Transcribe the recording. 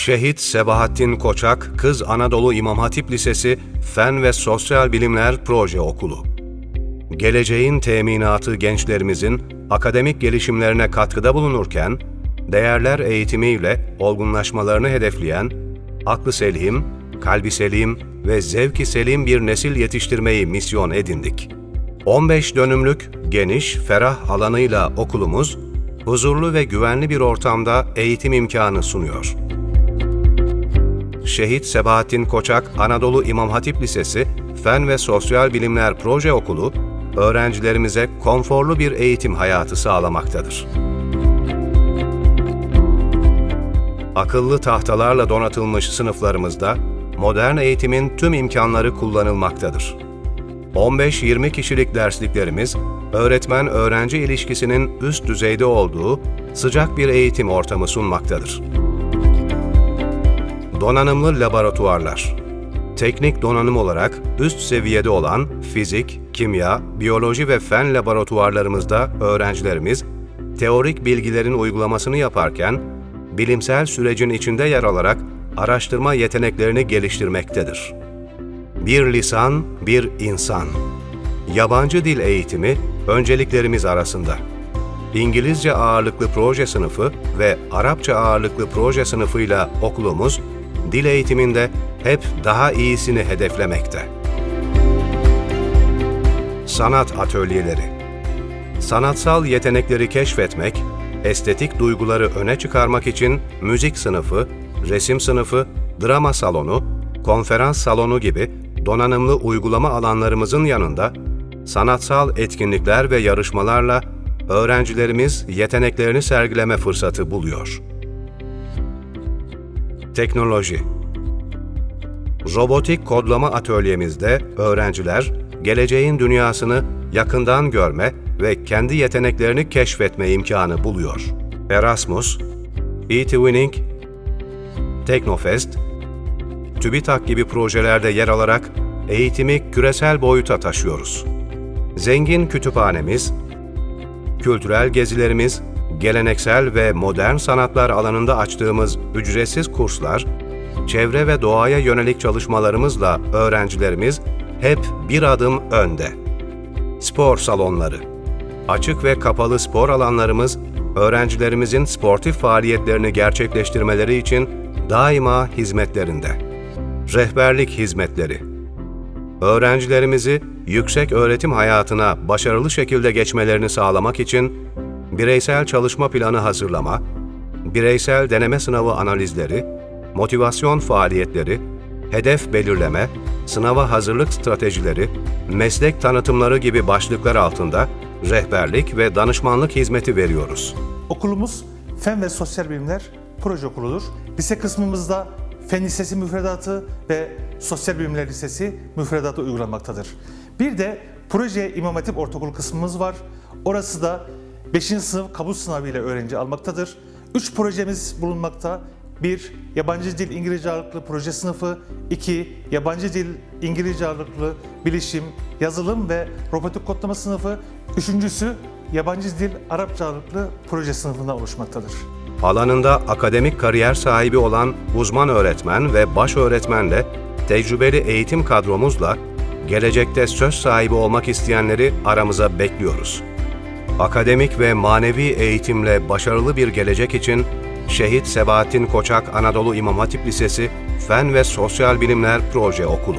Şehit Sebahattin Koçak Kız Anadolu İmam Hatip Lisesi Fen ve Sosyal Bilimler Proje Okulu. Geleceğin teminatı gençlerimizin akademik gelişimlerine katkıda bulunurken, değerler eğitimiyle olgunlaşmalarını hedefleyen, aklı selim, kalbi selim ve zevki selim bir nesil yetiştirmeyi misyon edindik. 15 dönümlük geniş, ferah alanıyla okulumuz, huzurlu ve güvenli bir ortamda eğitim imkanı sunuyor. Şehit Sebahattin Koçak Anadolu İmam Hatip Lisesi Fen ve Sosyal Bilimler Proje Okulu, öğrencilerimize konforlu bir eğitim hayatı sağlamaktadır. Akıllı tahtalarla donatılmış sınıflarımızda modern eğitimin tüm imkanları kullanılmaktadır. 15-20 kişilik dersliklerimiz, öğretmen-öğrenci ilişkisinin üst düzeyde olduğu sıcak bir eğitim ortamı sunmaktadır. Donanımlı laboratuvarlar. Teknik donanım olarak üst seviyede olan fizik, kimya, biyoloji ve fen laboratuvarlarımızda öğrencilerimiz, teorik bilgilerin uygulamasını yaparken, bilimsel sürecin içinde yer alarak araştırma yeteneklerini geliştirmektedir. Bir lisan, bir insan. Yabancı dil eğitimi önceliklerimiz arasında. İngilizce ağırlıklı proje sınıfı ve Arapça ağırlıklı proje sınıfıyla okulumuz, dil eğitiminde hep daha iyisini hedeflemekte. Sanat atölyeleri. Sanatsal yetenekleri keşfetmek, estetik duyguları öne çıkarmak için müzik sınıfı, resim sınıfı, drama salonu, konferans salonu gibi donanımlı uygulama alanlarımızın yanında, sanatsal etkinlikler ve yarışmalarla öğrencilerimiz yeteneklerini sergileme fırsatı buluyor. Teknoloji. Robotik kodlama atölyemizde öğrenciler, geleceğin dünyasını yakından görme ve kendi yeteneklerini keşfetme imkanı buluyor. Erasmus, eTwinning, Teknofest, TÜBİTAK gibi projelerde yer alarak eğitimi küresel boyuta taşıyoruz. Zengin kütüphanemiz, kültürel gezilerimiz, geleneksel ve modern sanatlar alanında açtığımız ücretsiz kurslar, çevre ve doğaya yönelik çalışmalarımızla öğrencilerimiz hep bir adım önde. Spor salonları. Açık ve kapalı spor alanlarımız, öğrencilerimizin sportif faaliyetlerini gerçekleştirmeleri için daima hizmetlerinde. Rehberlik hizmetleri. Öğrencilerimizi yüksek öğretim hayatına başarılı şekilde geçmelerini sağlamak için bireysel çalışma planı hazırlama, bireysel deneme sınavı analizleri, motivasyon faaliyetleri, hedef belirleme, sınava hazırlık stratejileri, meslek tanıtımları gibi başlıklar altında rehberlik ve danışmanlık hizmeti veriyoruz. Okulumuz Fen ve Sosyal Bilimler Proje Okulu'dur. Lise kısmımızda Fen Lisesi müfredatı ve Sosyal Bilimler Lisesi müfredatı uygulanmaktadır. Bir de Proje İmam Hatip Ortaokulu kısmımız var. Orası da 5. sınıf kabul sınavı ile öğrenci almaktadır. 3 projemiz bulunmakta. 1. Yabancı dil İngilizce ağırlıklı proje sınıfı. 2. Yabancı dil İngilizce ağırlıklı bilişim, yazılım ve robotik kodlama sınıfı. 3.'sü yabancı dil Arapça ağırlıklı proje sınıfından oluşmaktadır. Alanında akademik kariyer sahibi olan uzman öğretmen ve baş öğretmenle tecrübeli eğitim kadromuzla gelecekte söz sahibi olmak isteyenleri aramıza bekliyoruz. Akademik ve manevi eğitimle başarılı bir gelecek için Şehit Sebahattin Koçak Anadolu İmam Hatip Lisesi Fen ve Sosyal Bilimler Proje Okulu.